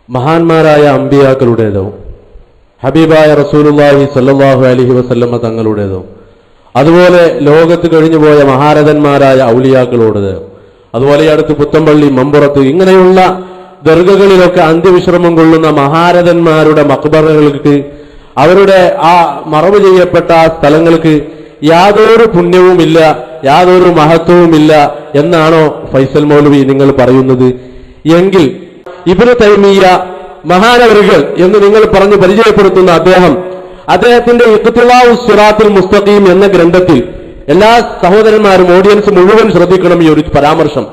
മഹാന്മാരായ അമ്പിയാക്കളുടേതോ ഹബീബായ റസൂലുള്ളാഹി സ്വല്ലല്ലാഹു അലൈഹി വസല്ലമ തങ്ങളുടേതോ അതുപോലെ ലോകത്ത് കഴിഞ്ഞുപോയ മഹാരഥന്മാരായ ഔലിയാക്കളോടേതോ അതുപോലെ ഈ അടുത്ത് പുത്തമ്പള്ളി മമ്പുറത്ത് ഇങ്ങനെയുള്ള ദർഗകളിലൊക്കെ അന്ത്യവിശ്രമം കൊള്ളുന്ന മഹാരഥന്മാരുടെ മക്ബറകൾക്ക് അവരുടെ ആ മറവ് ചെയ്യപ്പെട്ട ആ സ്ഥലങ്ങൾക്ക് യാതൊരു പുണ്യവുമില്ല, യാതൊരു മഹത്വവുമില്ല എന്നാണോ ഫൈസൽ മൗലവി നിങ്ങൾ പറയുന്നത്? എങ്കിൽ ഇബ്നു തൈമിയ്യ മഹാനവറുകൾ എന്ന് നിങ്ങൾ പറഞ്ഞ് പരിചയപ്പെടുത്തുന്ന അദ്ദേഹത്തിന്റെ ഇഖ്തിലാഉസ് സിറാത്തുൽ മുസ്തഖീം എന്ന ഗ്രന്ഥത്തിൽ എല്ലാ സഹോദരന്മാരും ഓഡിയൻസ് മുഴുവൻ ശ്രദ്ധിക്കണം ഈ ഒരു പരാമർശം.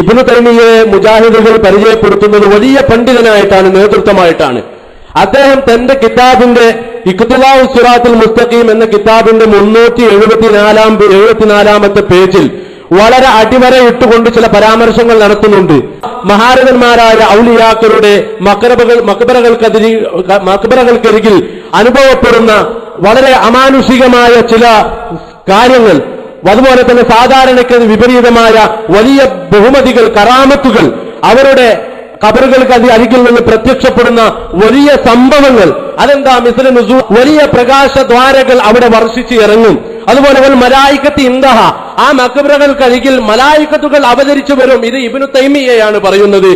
ഇബ്നു തൈമിയ്യയെ മുജാഹിദുകൾ പരിചയപ്പെടുത്തുന്നത് വലിയ പണ്ഡിതനായിട്ടാണ്, നേതൃത്വമായിട്ടാണ്. അദ്ദേഹം തന്റെ കിതാബിന്റെ ഇഖ്തിലാഉസ് സിറാത്തുൽ മുസ്തഖീം എന്ന കിതാബിന്റെ 374-ാമത്തെ പേജിൽ വളരെ അടിവര ഇട്ടുകൊണ്ട് ചില പരാമർശങ്ങൾ നടത്തുന്നുണ്ട്. മഹാരഥന്മാരായ ഔലിയാക്കളുടെ മക്ബറകൾക്കരികിൽ അനുഭവപ്പെടുന്ന വളരെ അമാനുഷികമായ ചില കാര്യങ്ങൾ, അതുപോലെ തന്നെ സാധാരണയ്ക്ക് വിപരീതമായ വലിയ ബഹുമതികൾ, കറാമത്തുകൾ, അവരുടെ ഖബറുകൾക്ക് അരികിൽ നിന്ന് പ്രത്യക്ഷപ്പെടുന്ന വലിയ സംഭവങ്ങൾ, അതെന്താ മിസ്ല നുസൂൽ, വലിയ പ്രകാശദ്വാരകൾ അവിടെ വർഷിച്ച് ഇറങ്ങും. അതുപോലെ മലായിക്കത്ത് ഇന്തഹ, ആ മക്ബറകൾക്കരികിൽ മലായിക്കത്തുകൾ അവതരിച്ചു വരും. ഇത് ഇബ്നു തൈമിയ്യയാണ് പറയുന്നത്.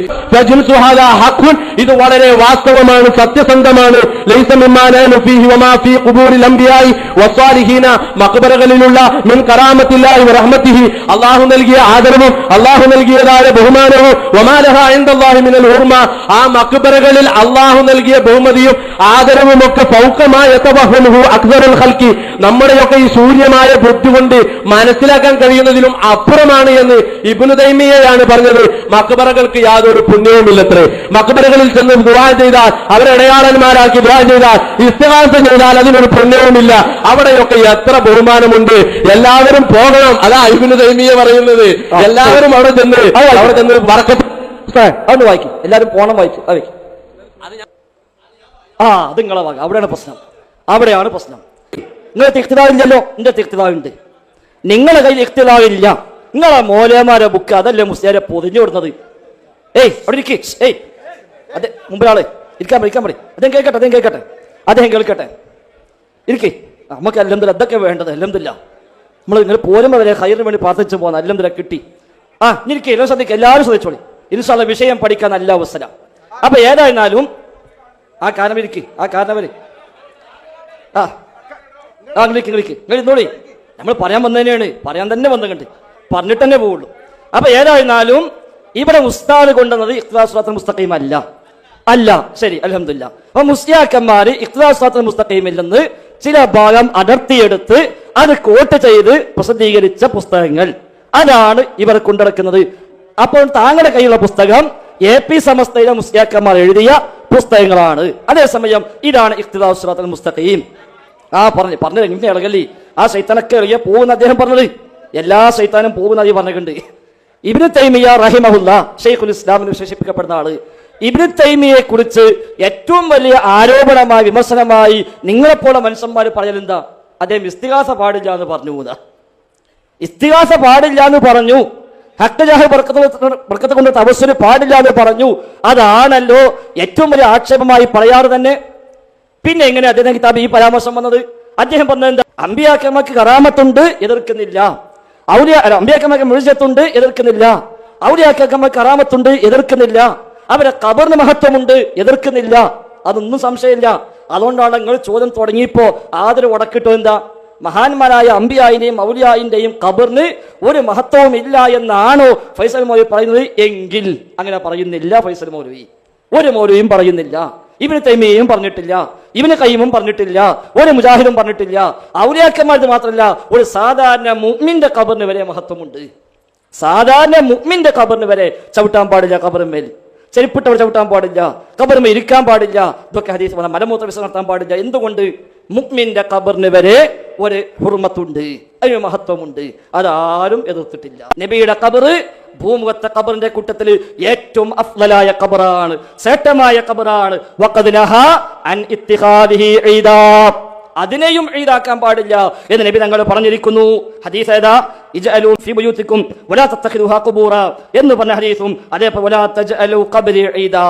ഇത് വളരെ വാസ്തവമാണ്, സത്യസന്ധമാണ്. ലൈസ മിമ്മാ നഹ്നു ഫീഹി വമാ ഫീ ഖുബൂരിൽ അംബിയായി വസ്സാലിഹീന, മക്ബറകളിലുള്ള മിൻ കറാമത്തില്ലാഹി വറഹ്മത്തിഹി, അല്ലാഹു നൽകിയ ആദരവും അല്ലാഹു നൽകിയതായ ബഹുമാനവും വമാ ലഹാ ഇൻദല്ലാഹി മിനൽ ഹുർമ, ആ മക്ബറകളിൽ അല്ലാഹു നൽകിയ ബഹുമതിയും ആദരവും ഒക്കെ ഫൗഖമാ യതവഹ്ഹമുഹു അക്സറുൽ ഖൽഖി, നമ്മുടെയൊക്കെ ഈ ശൂന്യമായ ബുദ്ധി കൊണ്ട് മനസ്സിലാക്കാൻ കഴിയുന്നതിലും അപ്പുറമാണ് എന്ന് ഇബ്നു തൈമിയ്യയാണ് പറഞ്ഞത്. മക്ബറകൾക്ക് യാതൊരു പുണ്യവുമില്ലത്രേ. മക്ബറകളിൽ ചെന്ന് ദുആ ചെയ്താൽ, അവരെ അടയാളന്മാരാക്കി ദുആ ചെയ്താൽ, ഇസ്തിഗാസ ചെയ്താൽ അതിനൊരു പുണ്യവുമില്ല. അവിടെയൊക്കെ എത്ര ബഹുമാനമുണ്ട്, എല്ലാവരും പോകണം. അതാ ഇബ്നു തൈമിയ്യ പറയുന്നത്. എല്ലാവരും അവിടെ ചെന്ന് ബറക്കത്ത് അതൊന്ന് വായിക്കും, എല്ലാവരും പോണം, വായിക്കും. അത് നിങ്ങളെ വാങ്ങ, അവിടെയാണ് പ്രശ്നം. നിങ്ങൾക്ക് ഇഖ്തിദാഇല്ലല്ലോ, എന്റെ ഇഖ്തിദാഉണ്ട്. നിങ്ങളെ കയ്യിൽ ഇഖ്തിദാഇല്ല. നിങ്ങളെ മോലമാരെ ബുക്ക് അതല്ലേ മുസ്ലിയാരെ പൊതിഞ്ഞു കൊടുക്കുന്നത്. അവിടെ ഇരിക്കേ, അതെ മുമ്പിലാളെ ഇരിക്കാൻ പറയും. അദ്ദേഹം കേൾക്കട്ടെ. ഇരിക്കേ, നമുക്ക് അൽഹംദുലില്ലാ അതൊക്കെ വേണ്ടത്. അൽഹംദുലില്ലാ നമ്മൾ നിങ്ങൾ പോരുമ്പോൾ വരെ ഖൈറിന് വേണ്ടി പ്രാർത്ഥിച്ചു പോകുന്ന അൽഹംദുലില്ലാ കിട്ടി. ഇരിക്കേ, എല്ലാം ശ്രദ്ധിക്കുക, എല്ലാവരും ശ്രദ്ധിച്ചോളി. ഇൻഷാ അല്ലാഹ് വിഷയം പഠിക്കാൻ നല്ല അവസരം. അപ്പൊ ഏതായിരുന്നാലും ആ കാരണം ഇരിക്കേ, ആ കാരണം വരെ ഇരുന്നോളി. നമ്മൾ പറയാൻ വന്നതന്നെയാണ്, പറയാൻ തന്നെ വന്നുകൊണ്ട് പറഞ്ഞിട്ട് തന്നെ പോവുള്ളൂ. അപ്പൊ ഏതായിരുന്നാലും ഇവിടെ ഉസ്താദ് കൊണ്ടുവന്നത് ഇഖ്തിദാഉസ് സിറാത്തുൽ മുസ്തഖീം അല്ല. ശരി, അൽഹംദുലില്ലാ. അപ്പൊ മുസ്ലിയാക്കന്മാര് ഇഖ്തിദാഉസ് സിറാത്തുൽ മുസ്തഖീമിൽ നിന്ന് ചില ഭാഗം അടർത്തിയെടുത്ത് അത് കോട്ട് ചെയ്ത് പ്രസിദ്ധീകരിച്ച പുസ്തകങ്ങൾ, അതാണ് ഇവർ കൊണ്ടിറക്കുന്നത്. അപ്പോൾ താങ്കളുടെ കയ്യിലുള്ള പുസ്തകം AP സമസ്തയിലെ മുസ്ലിയാക്കന്മാർ എഴുതിയ പുസ്തകങ്ങളാണ്. അതേസമയം ഇതാണ് ഇഖ്തിദാഉസ് സിറാത്തുൽ മുസ്തഖീം. പറഞ്ഞത് എങ്ങനെ ഇളകല്ലേ? ആ ശൈത്താനൊക്കെ ഇറങ്ങിയ പോകുന്ന അദ്ദേഹം പറഞ്ഞത്, എല്ലാ ശൈത്താനും പോകുന്ന അദ്ദേഹം പറഞ്ഞിട്ടുണ്ട്. ഇബ്നു തൈമിയ്യ റഹിമഹുല്ലാ ഷെയ്ഖുൽ ഇസ്ലാം എന്ന് വിശേഷിപ്പിക്കപ്പെടുന്ന ആള്, ഇബ്നു തൈമിയ്യയെ കുറിച്ച് ഏറ്റവും വലിയ ആരോപണമായി, വിമർശനമായി നിങ്ങളെപ്പോലെ മനുഷ്യന്മാർ പറയലെന്താ? അദ്ദേഹം ഇസ്തിഗാസ പാടില്ല എന്ന് പറഞ്ഞു. ഹക്ക് ജാഹ് ബർക്കത്ത് കൊണ്ട് തവസ്സുൽ പാടില്ല എന്ന് പറഞ്ഞു. അതാണല്ലോ ഏറ്റവും വലിയ ആക്ഷേപമായി പറയാറ് തന്നെ. പിന്നെ എങ്ങനെ അദ്ദേഹം കിതാബ് ഈ പരാമർശം വന്നത്? അദ്ദേഹം പറഞ്ഞത് എന്താ? അമ്പിയാക്കന്മാർക്ക് കറാമത്തുണ്ട്, എതിർക്കുന്നില്ല. അമ്പിയാക്കന്മാർക്ക് മുഴുജത്തുണ്ട്, എതിർക്കുന്നില്ല. ഔലിയാക്കന്മാർക്ക് കറാമത്തുണ്ട്, എതിർക്കുന്നില്ല. അവരെ ഖബറിന് മഹത്വമുണ്ട്, എതിർക്കുന്നില്ല. അതൊന്നും സംശയമില്ല. അതുകൊണ്ടാണ് നിങ്ങൾ ചോദ്യം തുടങ്ങിയപ്പോ ആദരവ് ഉടക്കിട്ടോ എന്താ? മഹാന്മാരായ അമ്പിയായിന്റെയും ഔലിയായിന്റെയും ഖബറിന് ഒരു മഹത്വവും ഇല്ല എന്നാണോ ഫൈസൽ മൗലവി പറയുന്നത്? എങ്കിൽ അങ്ങനെ പറയുന്നില്ല. ഫൈസൽ മൗലവി ഒരു മൗലവിയും പറയുന്നില്ല. ഇബ്നു തൈമിയ്യയും പറഞ്ഞിട്ടില്ല, ഇബ്നു ഖയ്യിമും പറഞ്ഞിട്ടില്ല, ഒരു മുജാഹിദും പറഞ്ഞിട്ടില്ല. ഔലിയാക്കന്മാർക്ക് മാത്രമല്ല, ഒരു സാധാരണ മുഅ്മിന്റെ ഖബറിന് വരെ മഹത്വമുണ്ട്. സാധാരണ മുഅ്മിന്റെ ഖബറിന് വരെ ചവിട്ടാൻ പാടില്ല, ഖബറിന്മേൽ ചെരുപ്പിട്ടവർ ചവിട്ടാൻ പാടില്ല, ഖബറിന്മേൽ ഇരിക്കാൻ പാടില്ല. ഇതൊക്കെ ഹദീസ് പറഞ്ഞ മലമൂത്ര വിസർജനം നടത്താൻ പാടില്ല. എന്തുകൊണ്ട്? മുഅ്മിന്റെ ഖബറിന് വരെ ഒരു ഹുർമത്തുണ്ട്, അതിന് മഹത്വമുണ്ട്. അതാരും എതിർത്തിട്ടില്ല. നബിയുടെ ഖബർ ഭൂമുഖത്തെ ഖബറിന്റെ കൂട്ടത്തിൽ ഏറ്റവും അഫ്ളലായ ഖബറാണ്, ശ്രേഷ്ഠമായ ഖബറാണ്. വഖദ് നഹാ അൻ ഇത്തിഖാദിഹി ഈദാ, അതിനെയും ഈദാക്കാൻ പാടില്ല എന്ന് നബി തങ്ങൾ പറഞ്ഞിരിക്കുന്നു. ഹദീസ് ഏതാ? ഇജ്അലൂ ഫീ ബുയൂതികും വലാ തത്തഖിദുഹാ ഖുബൂറ എന്ന് പറഞ്ഞ ഹദീസും അതേപോലെ വലാ തജ്അലൂ ഖബ്രി ഈദാ,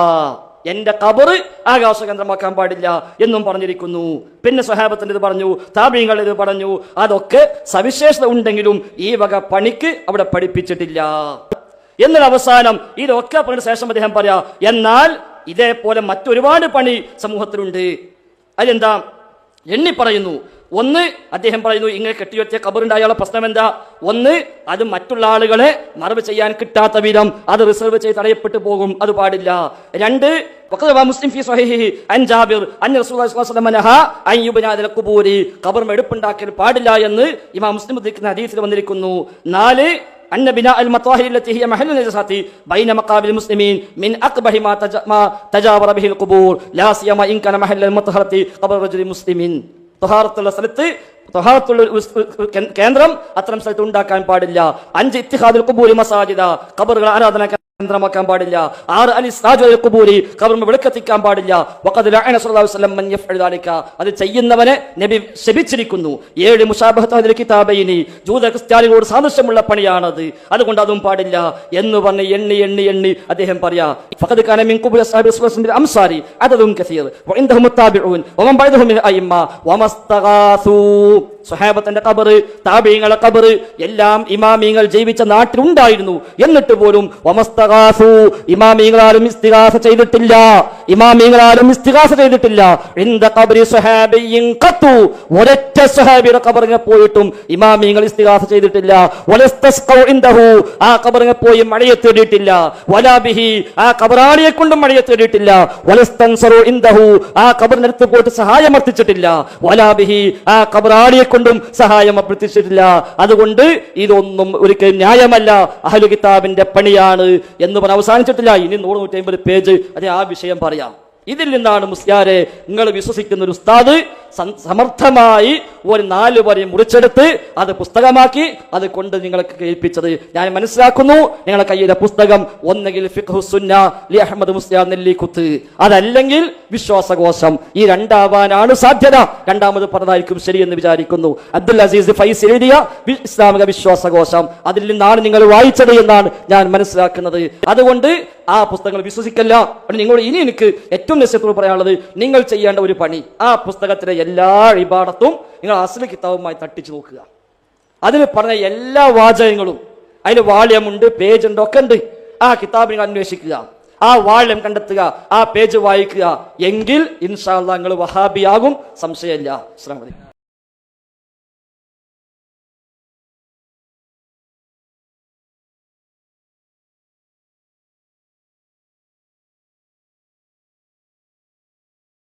എന്റെ ഖബർ ആകാശകേന്ദ്രമാക്കാൻ പാടില്ല എന്നും പറഞ്ഞിരിക്കുന്നു. പിന്നെ സ്വഹാബത്തിന്റെ ഇത് പറഞ്ഞു, താബീങ്ങൾ ഇത് പറഞ്ഞു. അതൊക്കെ സവിശേഷത ഉണ്ടെങ്കിലും ഈ വക പണിക്ക് അവിടെ പഠിപ്പിച്ചിട്ടില്ല. എന്നാൽ അവസാനം ഇതൊക്കെ പറഞ്ഞ ശേഷം അദ്ദേഹം പറയാ, എന്നാൽ ഇതേപോലെ മറ്റൊരുപാട് പണി സമൂഹത്തിലുണ്ട്. അതെന്താ എണ്ണി പറയുന്നു. ഒന്ന്, അദ്ദേഹം പറയുന്നു, ഇങ്ങനെ കെട്ടിവെച്ച ഖബറുണ്ടായുള്ള പ്രശ്നം എന്താ? ഒന്ന്, അത് മറ്റുള്ള ആളുകളെ മറവ് ചെയ്യാൻ കിട്ടാത്ത വിധം അത് റിസർവ് ചെയ്ത് തടയപ്പെട്ടു പോകും, അത് പാടില്ല. രണ്ട്, മുസ്ലിം ഫീ സ്വഹീഹി അൻ ജാബിർ അൻ റസൂലുള്ളാഹി സ്വല്ലല്ലാഹു അലൈഹി വസല്ലം നഹാ അൻ യുബ്നാ അൽ ഖുബൂരി, ഖബർ എടുപ്പുണ്ടാക്കൽ പാടില്ല എന്ന് ഇമാം മുസ്ലിം ഉദ്ധരിക്കുന്ന ഹദീസിൽ വന്നിരിക്കുന്നു. നാല്, أن بناء المطاهر التي هي محل النجاسات بين مقابر المسلمين من أقبح ما تجاور به القبور لا سيما إن كان محل المطهرة قبر رجل مسلم. طهارത്തുള്ള സ്ഥലത്ത് തൊഹാറത്തുള്ള കേന്ദ്രം അത്തരം സ്ഥലത്ത് ഉണ്ടാക്കാൻ പാടില്ല. 5, ഇത്തിഖാദുൽ ഖുബൂരി മസാജിദ, ഖബറുകൾ ആരാധന കേന്ദ്രമാക്കാൻ പാടില്ല. 6, അലിസ്റാജു അൽ ഖുബൂരി, ഖബറിൽ വിളക്കത്തിക്കാൻ പാടില്ല. വഖദ് ലഅന സ്വല്ലല്ലാഹു അലൈഹി വസല്ലം മൻ യഫ്അൽ ദാലിക, അത് ചെയ്യുന്നവനെ നബി ശപിച്ചിരിക്കുന്നു. 7, മുശാബഹത്തു അഹ്ലിൽ കിതാബൈനി, ജൂത ക്രിസ്ത്യാനികളോട് സാദൃശ്യമുള്ള പണിയാണത്, അതുകൊണ്ട് അതും പാടില്ല എന്ന് പറഞ്ഞ് എണ്ണി അദ്ദേഹം പറയാ. ഫഖദ് കാന മിൻ ഖുബൂരി അസ്ഹാബി റസൂലുള്ളാഹി അംസാരി അദദുൻ കസീർ വഇൻദഹും മുത്താബിഊൻ വമൻ ബഅദഹും മിൻ അയിമ്മ വമസ്തഗാസു. സ്വഹാബത്തിന്റെ ഖബർ, താബീങ്ങളുടെ ഖബർ എല്ലാം ഇമാമിങ്ങൾ ജീവിച്ച നാട്ടിലുണ്ടായിരുന്നു. എന്നിട്ട് പോലും വമസ്തഗാസു, ഇമാമിങ്ങളാരും ഇസ്തിഗാസ ചെയ്തിട്ടില്ല. ഇൻദ ഖബ്രി സ്വഹാബിയിൻ ഖത്തു, ഒരൊറ്റ സ്വഹാബിയുടെ ഖബറിനെ പോയിട്ടും ഇമാമിങ്ങൾ ഇസ്തിഗാസ ചെയ്തിട്ടില്ല. വലസ്തസ്ഖൗ ഇൻദഹു, ആ ഖബറിനെ പോയി മഴയെ തേടിയിട്ടില്ല. വലാ ബിഹി, ആ ഖബറാളിയെ കൊണ്ടും മഴയെ തേടിയിട്ടില്ല. വലസ്തൻസറു ഇൻദഹു, ആ ഖബറിനടുത്ത് പോയിട്ട് സഹായം അർത്ഥിച്ചിട്ടില്ല. വലാ ബിഹി, ആ ഖബറാളിയെ കൊണ്ടും സഹായം അഭ്യർത്ഥിച്ചിട്ടില്ല. അതുകൊണ്ട് ഇതൊന്നും ഒരിക്കലും ന്യായമല്ല, അഹ്ലു കിതാബിന്റെ പണിയാണ് എന്ന് പറഞ്ഞ് അവസാനിച്ചിട്ടില്ല. ഇനി 150 പേജ് അത് ആ വിഷയം പറയാം. ഇതിൽ നിന്നാണ് മുസ്ലിയാരെ നിങ്ങൾ വിശ്വസിക്കുന്ന ഒരു ഉസ്താദ് സമർത്ഥമായി ഒരു 4 വരി മുറിച്ചെടുത്ത് അത് പുസ്തകമാക്കി അത് കൊണ്ട് നിങ്ങൾക്ക് കേൾപ്പിച്ചത്. ഞാൻ മനസ്സിലാക്കുന്നു നിങ്ങളുടെ കയ്യിലെ പുസ്തകം ഒന്നെങ്കിൽ ഫിഖ്ഹു സുന്ന ലി അഹ്മദ് മുസ്ലിയാർ നെല്ലിക്കുത്ത്, അതല്ലെങ്കിൽ വിശ്വാസകോശം. ഈ രണ്ടാവാനാണ് സാധ്യത. രണ്ടാമത് പറഞ്ഞതായിരിക്കും ശരിയെന്ന് വിചാരിക്കുന്നു. അബ്ദുൽ അസീസ് ഫൈസി എഴുതിയ ഇസ്ലാമിക വിശ്വാസകോശം, അതിൽ നിന്നാണ് നിങ്ങൾ വായിച്ചത് എന്നാണ് ഞാൻ മനസ്സിലാക്കുന്നത്. അതുകൊണ്ട് ആ പുസ്തകങ്ങൾ വിശ്വസിക്കല്ല. നിങ്ങളോട് ഇനി എനിക്ക് ഏറ്റവും നസീഹത്തോട് പറയാനുള്ളത്, നിങ്ങൾ ചെയ്യേണ്ട ഒരു പണി, ആ പുസ്തകത്തിലെ എല്ലാ ഇബാദത്തും നിങ്ങൾ അസ്ലി കിതാബുമായി തട്ടിച്ചു നോക്കുക. അതിൽ പറഞ്ഞ എല്ലാ വാചകങ്ങളും അതിന് വാള്യമുണ്ട്, പേജുണ്ട്, ഒക്കെ ഉണ്ട്. ആ കിതാബ് നിങ്ങൾ അന്വേഷിക്കുക, ആ വാള്യം കണ്ടെത്തുക, ആ പേജ് വായിക്കുക. എങ്കിൽ ഇൻഷാ അല്ലാഹ് നിങ്ങൾ വഹാബിയാകും, സംശയമില്ല. അസ്സലാമു അലൈക്കും.